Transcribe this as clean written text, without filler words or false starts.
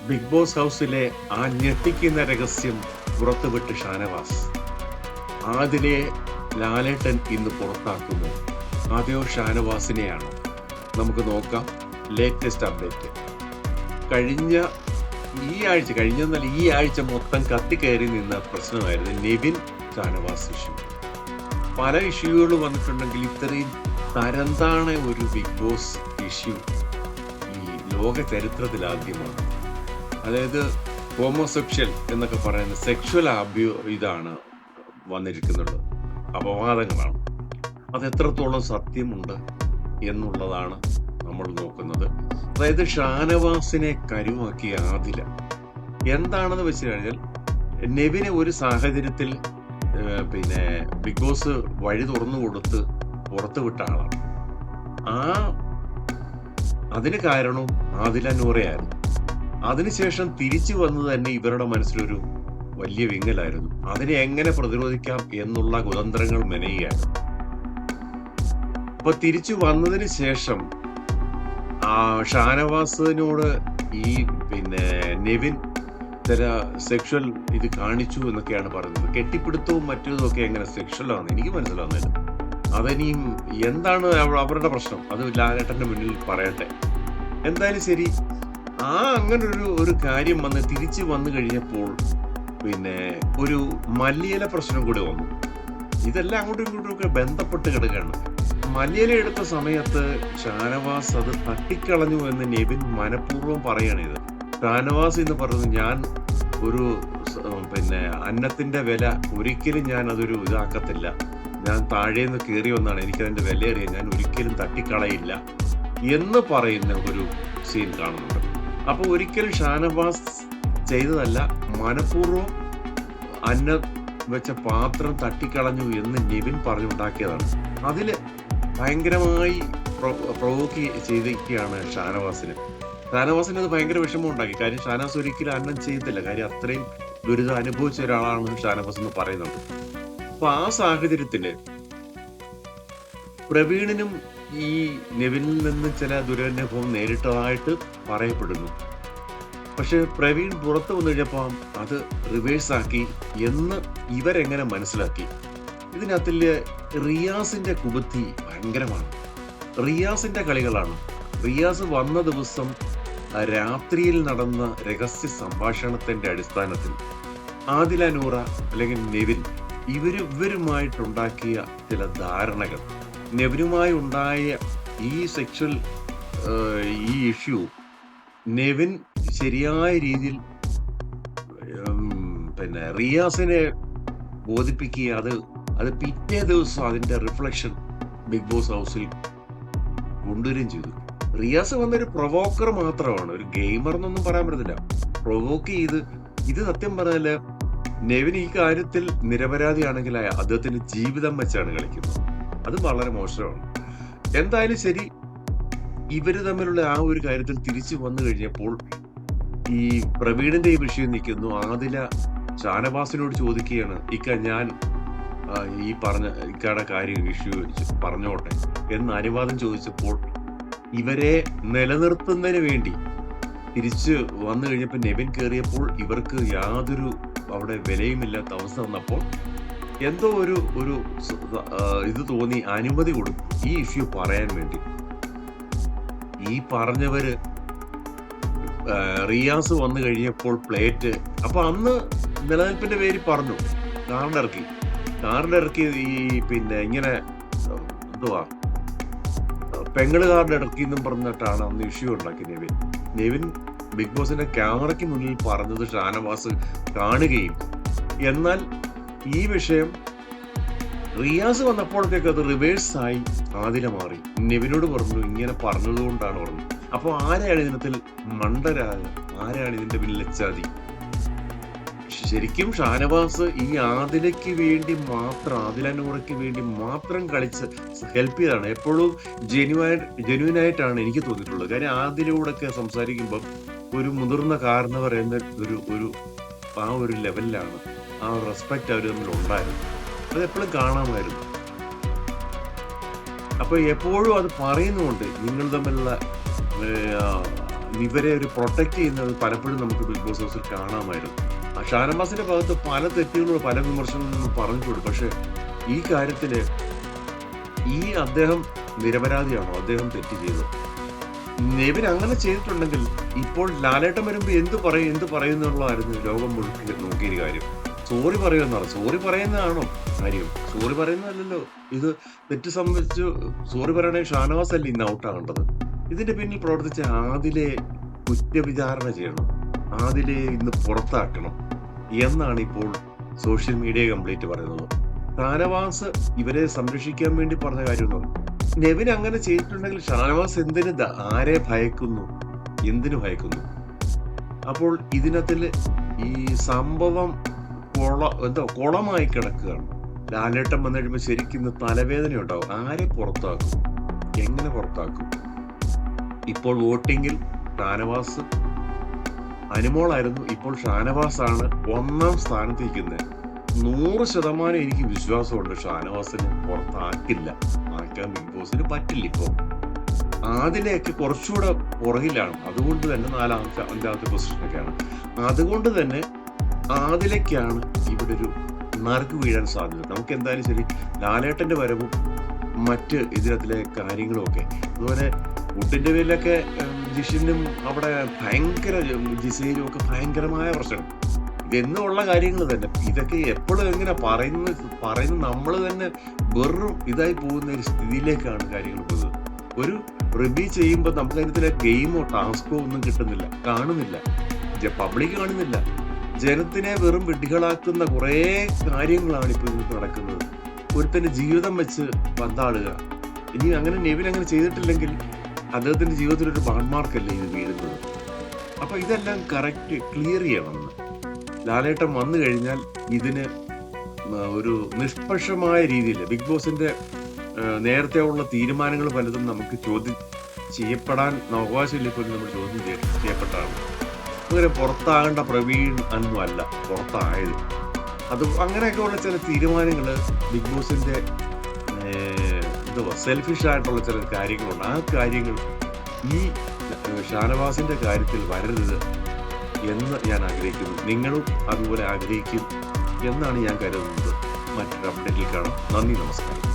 Big boss ഹൗസിലെ ആ ഞെട്ടിക്കുന്ന രഹസ്യം പുറത്തുവിട്ട് ഷാനവാസ്. ആദിലെ ലാലേട്ടൻ ഇന്ന് പുറത്താക്കുമോ? അതെയോ ഷാനവാസിനെയാണോ? നമുക്ക് നോക്കാം. Latest update. കഴിഞ്ഞ ഈ ആഴ്ച മൊത്തം കത്തിക്കയറി നിന്ന പ്രശ്നമായിരുന്നു നെവിൻ ഷാനവാസ് ഇഷ്യൂ. പല ഇഷ്യൂകൾ വന്നിട്ടുണ്ടെങ്കിൽ ഇത്രയും തരംതാണ ഒരു ബിഗ് ബോസ് ഇഷ്യൂ ഈ ലോക ചരിത്രത്തിൽ ആദ്യമാണ്. അതായത് ഹോമോസെക്ഷൽ എന്നൊക്കെ പറയുന്ന സെക്ഷൽ ഇതാണ് വന്നിരിക്കുന്നുള്ളത്, അപവാദങ്ങളാണ്. അത് എത്രത്തോളം സത്യമുണ്ട് എന്നുള്ളതാണ് നമ്മൾ നോക്കുന്നത്. അതായത് ഷാനവാസിനെ കരുവാക്കിയ ആദില എന്താണെന്ന് വെച്ച് കഴിഞ്ഞാൽ, നെവിനെ ഒരു സാഹചര്യത്തിൽ ബിഗ് ബോസ് വഴി തുറന്നു കൊടുത്ത് പുറത്തു വിട്ട ആളാണ്. അതിന് കാരണവും ആദില നൂറയായിരുന്നു. അതിനുശേഷം തിരിച്ചു വന്നത് തന്നെ ഇവരുടെ മനസ്സിലൊരു വലിയ വിങ്ങലായിരുന്നു. അതിനെ എങ്ങനെ പ്രതിരോധിക്കാം എന്നുള്ള കുതന്ത്രങ്ങൾ മെനയുകയാണ്. അപ്പൊ തിരിച്ചു വന്നതിന് ശേഷം ഷാനവാസിനോട് ഈ നെവിൻ ചില സെക്ഷൽ ഇത് കാണിച്ചു എന്നൊക്കെയാണ് പറയുന്നത്. കെട്ടിപ്പിടുത്തവും മറ്റതും ഒക്കെ എങ്ങനെ സെക്ഷലാണ് എനിക്ക് മനസ്സിലാവുന്നില്ല. അതിനിയും എന്താണ് അവരുടെ പ്രശ്നം, അത് ലാലേട്ടന്റെ മുന്നിൽ പറയട്ടെ. എന്തായാലും ശരി, അങ്ങനെ ഒരു കാര്യം തിരിച്ചു വന്നു കഴിഞ്ഞപ്പോൾ ഒരു മല്ലിയില പ്രശ്നം കൂടി വന്നു. ഇതെല്ലാം അങ്ങോട്ടും ഇങ്ങോട്ടും ഒക്കെ ബന്ധപ്പെട്ട് കിടക്കുകയാണ്. മല്ലിയില എടുത്ത സമയത്ത് ഷാനവാസ് അത് തട്ടിക്കളഞ്ഞു എന്ന് നെവിൻ മനഃപൂർവ്വം പറയാണ്. ഇത് ഷാനവാസ് എന്ന് പറയുന്നത്, ഞാൻ ഒരു അന്നത്തിന്റെ വില ഒരിക്കലും ഞാൻ അതൊരു ഇതാക്കത്തില്ല, ഞാൻ താഴേന്ന് കയറി വന്നാണ്, എനിക്കതിന്റെ വില അറിയാം, ഞാൻ ഒരിക്കലും തട്ടിക്കളയില്ല എന്ന് പറയുന്ന ഒരു സീൻ കാണുന്നുണ്ട്. അപ്പൊ ഒരിക്കലും ഷാനവാസ് ചെയ്തതല്ല, മനഃപൂർവ്വം അന്നം വെച്ച പാത്രം തട്ടിക്കളഞ്ഞു എന്ന് നെവിൻ പറഞ്ഞുണ്ടാക്കിയതാണ്. അതില് ഭയങ്കരമായി പ്രൊവോക്ക് ചെയ്തിരിക്കുകയാണ് ഷാനവാസിന് അത് ഭയങ്കര വിഷമം ഉണ്ടാക്കി. കാര്യം ഷാനവാസ് ഒരിക്കലും അന്നം ചെയ്യത്തില്ല, കാര്യം അത്രയും ദുരിതം അനുഭവിച്ച ഒരാളാണ് ഷാനവാസ് എന്ന് പറയുന്നത്. അപ്പൊ ആ സാഹചര്യത്തില് പ്രവീണിനും ഈ നെവിനിൽ നിന്ന് ചില ദുരനുഭവം നേരിട്ടതായിട്ട് പറയപ്പെടുന്നു. പക്ഷെ പ്രവീൺ പുറത്തു വന്നു കഴിഞ്ഞപ്പോൾ അത് റിവേഴ്സാക്കി എന്ന് ഇവരെങ്ങനെ മനസ്സിലാക്കി? ഇതിനകത്തില് റിയാസിന്റെ കുബുദ്ധി ഭയങ്കരമാണ്. റിയാസിന്റെ കളികളാണ്. റിയാസ് വന്ന ദിവസം രാത്രിയിൽ നടന്ന രഹസ്യ സംഭാഷണത്തിന്റെ അടിസ്ഥാനത്തിൽ ആദില നൂറ അല്ലെങ്കിൽ നെവിൻ ഇവരുമായിട്ടുണ്ടാക്കിയ ചില ധാരണകൾ, നെവിനുമായി ഉണ്ടായ ഈ സെക്ഷൽ ഈ ഇഷ്യൂ നെവിൻ ശരിയായ രീതിയിൽ റിയാസിനെ ബോധിപ്പിക്കുക, അത് പിറ്റേ ദിവസം അതിന്റെ റിഫ്ലക്ഷൻ ബിഗ് ബോസ് ഹൗസിൽ കൊണ്ടുവരികയും ചെയ്തു. റിയാസ് വന്നൊരു പ്രൊവോക്കർ മാത്രമാണ്, ഒരു ഗെയിമർ എന്നൊന്നും പറയാൻ പറ്റത്തില്ല. പ്രൊവോക്ക് ചെയ്ത് ഇത് സത്യം പറഞ്ഞാല് നെവിൻ ഈ കാര്യത്തിൽ നിരപരാധിയാണെങ്കിൽ അദ്ദേഹത്തിന്റെ ജീവിതം വെച്ചാണ് കളിക്കുന്നത്. അത് വളരെ മോശമാണ്. എന്തായാലും ശരി, ഇവര് തമ്മിലുള്ള ആ ഒരു കാര്യത്തിൽ തിരിച്ചു വന്നു കഴിഞ്ഞപ്പോൾ ഈ പ്രവീണിന്റെ ഈ വിഷയം നിൽക്കുന്നു. ആദില ഷാനവാസിനോട് ചോദിക്കുകയാണ്, ഞാൻ ഈ പറഞ്ഞ ഇക്കയുടെ കാര്യം ഇഷ്യൂ പറഞ്ഞോട്ടെ എന്ന് അനുവാദം ചോദിച്ചപ്പോൾ ഇവരെ നിലനിർത്തുന്നതിന് വേണ്ടി തിരിച്ച് വന്നു കഴിഞ്ഞപ്പോൾ നെവിൻ കയറിയപ്പോൾ ഇവർക്ക് യാതൊരു അവിടെ വിലയുമില്ലാത്ത അവസ്ഥ വന്നപ്പോൾ എന്തോ ഒരു ഇത് തോന്നി, അനുമതി കൊടുത്തു ഈ ഇഷ്യൂ പറയാൻ വേണ്ടി. ഈ പറഞ്ഞവര് റിയാസ് വന്നു കഴിഞ്ഞപ്പോൾ പ്ലേറ്റ്, അപ്പൊ അന്ന് നിലനിൽപ്പിന്റെ പേര് പറഞ്ഞു കാറിന്റെ ഇറക്കി ഈ ഇങ്ങനെ എന്തുവാ പെങ്ങള് കാറിന്റെ ഇറക്കി എന്നും പറഞ്ഞിട്ടാണ് അന്ന് ഇഷ്യൂ ഉണ്ടാക്കി നെവിൻ ബിഗ് ബോസിന്റെ ക്യാമറയ്ക്ക് മുന്നിൽ പറഞ്ഞത് ഷാനവാസ് കാണുകയും, എന്നാൽ ഈ വിഷയം റിയാസ് വന്നപ്പോഴത്തേക്ക് അത് റിവേഴ്സായി ആദില മാറി. നെവിനോട് പറഞ്ഞു ഇങ്ങനെ പറഞ്ഞതുകൊണ്ടാണ് പറഞ്ഞത്. അപ്പൊ ആരെയാണ് ഇതിനത്തിൽ മണ്ടരായ, ആരെയാണ് ഇതിന്റെ പിന്നിലെ ചതി? ശരിക്കും ഷാനവാസ് ഈ ആദിലയ്ക്ക് വേണ്ടി മാത്രം, ആദില നൂറയ്ക്ക് വേണ്ടി മാത്രം കളിച്ച് ഹെൽപ്പ് ചെയ്താണ്. എപ്പോഴും ജെന്യുവനായിട്ടാണ് എനിക്ക് തോന്നിയിട്ടുള്ളത്. കാര്യം ആദിലയോടൊക്കെ സംസാരിക്കുമ്പോൾ ഒരു മുതിർന്ന കാരണവർ എന്ന ഒരു ലെവലിലാണ് ആ റെസ്പെക്ട് അവർ തമ്മിൽ ഉണ്ടായിരുന്നു. അതെപ്പോഴും കാണാമായിരുന്നു. അപ്പൊ എപ്പോഴും അത് പറയുന്നുണ്ട്, നിങ്ങൾ തമ്മിലുള്ള ഇവരെ ഒരു പ്രൊട്ടക്ട് ചെയ്യുന്നത് പലപ്പോഴും നമുക്ക് ബിഗ് ബോസ് ഹൗസിൽ കാണാമായിരുന്നു. ഷാനവാസിന്റെ ഭാഗത്ത് പല തെറ്റുകളും പല വിമർശനങ്ങളും പറഞ്ഞിട്ടുണ്ട്. പക്ഷെ ഈ കാര്യത്തില് അദ്ദേഹം നിരപരാധിയാണോ? അദ്ദേഹം തെറ്റ് ചെയ്തു. നെവിൻ അങ്ങനെ ചെയ്തിട്ടുണ്ടെങ്കിൽ ഇപ്പോൾ ലാലേട്ടൻ വരുമ്പോ എന്ത് പറയും എന്നുള്ളതായിരുന്നു ലോകം മുഴുവൻ നോക്കിയൊരു കാര്യം. സോറി പറയുമെന്നാണ്. സോറി പറയുന്നതാണോ കാര്യം? സോറി പറയുന്നതല്ലല്ലോ. ഇത് തെറ്റ് സംബന്ധിച്ച് സോറി പറയണമെങ്കിൽ ഷാനവാസ് അല്ലേ ഇന്ന് ഔട്ടാകേണ്ടത്. ഇതിന്റെ പിന്നിൽ പ്രവർത്തിച്ച ആദിലെ കുറ്റവിചാരണ ചെയ്യണം. ആദിലെ ഇന്ന് പുറത്താക്കണം എന്നാണ് ഇപ്പോൾ സോഷ്യൽ മീഡിയ കംപ്ലീറ്റ് പറയുന്നത്. ഷാനവാസ് ഇവരെ സംരക്ഷിക്കാൻ വേണ്ടി പറഞ്ഞ കാര്യമൊന്നും നെവിൻ അങ്ങനെ ചെയ്തിട്ടുണ്ടെങ്കിൽ ഷാനവാസ് ആരെ ഭയക്കുന്നു? എന്തിനു ഭയക്കുന്നു? അപ്പോൾ ഇതിനകത്തില് ഈ സംഭവം കുളമായി കിടക്കുകയാണ്. ലാലേട്ടൻ വന്നു കഴിയുമ്പോൾ ശരിക്കും ഇന്ന് തലവേദന ഉണ്ടാവും. ആരെ പുറത്താക്കും? എങ്ങനെ പുറത്താക്കും? ഇപ്പോൾ വോട്ടിങ്ങിൽ ഷാനവാസ് അനുമോളായിരുന്നു. ഇപ്പോൾ ഷാനവാസാണ് 1ാം സ്ഥാനത്തിരിക്കുന്നത്. 100% എനിക്ക് വിശ്വാസമുണ്ട് ഷാനവാസിനെ പുറത്താക്കില്ല. ആക്കാൻ ബിഗ് ബോസിന് പറ്റില്ല. ഇപ്പോൾ ആദിലെയൊക്കെ കുറച്ചുകൂടെ പുറകിലാണ്. അതുകൊണ്ട് തന്നെ 4ാമത്തെ 5ാമത്തെ പൊസിഷനൊക്കെയാണ്. അതുകൊണ്ട് തന്നെ ആദിലേക്കാണ് ഇവിടെ ഒരു നറുക്ക് വീഴാൻ സാധ്യത. നമുക്ക് എന്തായാലും ശരി ലാലേട്ടന്റെ വരവും മറ്റ് ഇതിനകത്തിലെ കാര്യങ്ങളും ഒക്കെ അതുപോലെ ഫുഡിന്റെ പേരിലൊക്കെ ജിഷിനും അവിടെ ഭയങ്കര ജിസയിലും ഒക്കെ ഭയങ്കരമായ പ്രശ്നം. ഇതെന്നുള്ള കാര്യങ്ങൾ തന്നെ ഇതൊക്കെ എപ്പോഴും എങ്ങനെ പറയുന്നത് നമ്മൾ തന്നെ വെറും ഇതായി പോകുന്ന ഒരു സ്ഥിതിയിലേക്കാണ് കാര്യങ്ങൾ പോകുന്നത്. ഒരു റിവ്യൂ ചെയ്യുമ്പോൾ നമുക്ക് അതിനകത്തിലെ ഗെയിമോ ടാസ്കോ ഒന്നും കാണുന്നില്ല. പബ്ലിക് കാണുന്നില്ല. ജനത്തിനെ വെറും വിഡ്ഢികളാക്കുന്ന കുറേ കാര്യങ്ങളാണ് ഇപ്പോൾ ഇതിനകത്ത് നടക്കുന്നത്. ഒരുത്തന്റെ ജീവിതം വെച്ച് പന്താടുക. ഇനി അങ്ങനെ നെവിൻ അങ്ങനെ ചെയ്തിട്ടില്ലെങ്കിൽ അദ്ദേഹത്തിന്റെ ജീവിതത്തിൽ ഒരു ബാൺമാർക്കല്ലേ ഇത് വീഴുന്നത്. അപ്പൊ ഇതെല്ലാം കറക്റ്റ് ക്ലിയർ ചെയ്യണമെന്ന്. ലാലേട്ടൻ വന്നു കഴിഞ്ഞാൽ ഇതിന് ഒരു നിഷ്പക്ഷമായ രീതിയിൽ ബിഗ് ബോസിന്റെ നേരത്തെ ഉള്ള തീരുമാനങ്ങൾ പലതും നമുക്ക് ചോദ്യം ചെയ്യപ്പെടാൻ അവകാശമില്ല. പോലും നമ്മൾ ചോദ്യം ചെയ്യപ്പെട്ടാണ്. അങ്ങനെ പുറത്താകേണ്ട പ്രവീൺ ഒന്നും അല്ല പുറത്തായത്. അത് അങ്ങനെയൊക്കെയുള്ള ചില തീരുമാനങ്ങൾ ബിഗ് ബോസിന്റെ സെൽഫിഷ് ആയിട്ടുള്ള ചില കാര്യങ്ങളുണ്ട്. ആ കാര്യങ്ങൾ ഈ ഷാനവാസിന്റെ കാര്യത്തിൽ വരരുത് എന്ന് ഞാൻ ആഗ്രഹിക്കുന്നു. നിങ്ങളും അതുപോലെ ആഗ്രഹിക്കും എന്നാണ് ഞാൻ കരുതുന്നത്. മറ്റൊരു അപ്ഡേറ്റിൽ കാണാം. നന്ദി, നമസ്കാരം.